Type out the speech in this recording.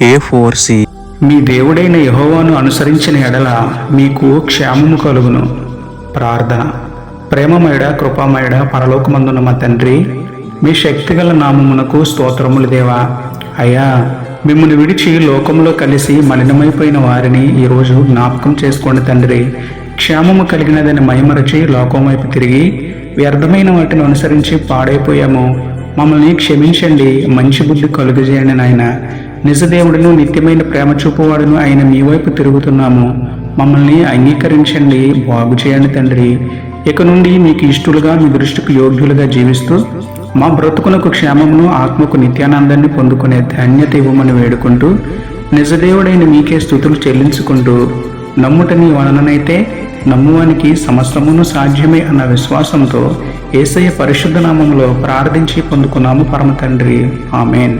A4C. మీ దేవుడైన యెహోవాను అనుసరించిన ఎడల మీకు క్షేమము కలుగును. ప్రార్థన. ప్రేమమయుడ, కృపామయుడ, పరలోకమందున్న మా తండ్రి, మీ శక్తిగల నామమునకు స్తోత్రములు దేవా. అయ్యా, మిమ్మల్ని విడిచి లోకంలో కలిసి మలినమైపోయిన వారిని ఈరోజు జ్ఞాపకం చేసుకోండి తండ్రి. క్షేమము కలిగినదని మైమరచి లోకం వైపు తిరిగి వ్యర్థమైన వాటిని అనుసరించి పాడైపోయాము. మమ్మల్ని క్షమించండి, మంచి బుద్ధి కలుగజేయండి నాయన. నిజదేవుడును నిత్యమైన ప్రేమ చూపువాడును అయిన మీ వైపు తిరుగుతున్నాము. మమ్మల్ని అంగీకరించండి, బాగు చేయండి తండ్రి. ఇక నుండి మీకు ఇష్టలుగా, మీ దృష్టికి యోగ్యులుగా జీవిస్తూ మా బ్రతుకునకు క్షేమమును, ఆత్మకు నిత్యానందాన్ని పొందుకునే ధన్యత ఇవ్వమని వేడుకుంటూ, నిజదేవుడైన మీకే స్తుతులు చెల్లించుకుంటూ, నమ్ముట నీ వలననైతే నమ్మువానికి సమస్తమును సాధ్యమే అన్న విశ్వాసంతో యేసయ్య పరిశుద్ధ నామములో ప్రార్థించి పొందుకున్నాము పరమ తండ్రి. ఆమేన్.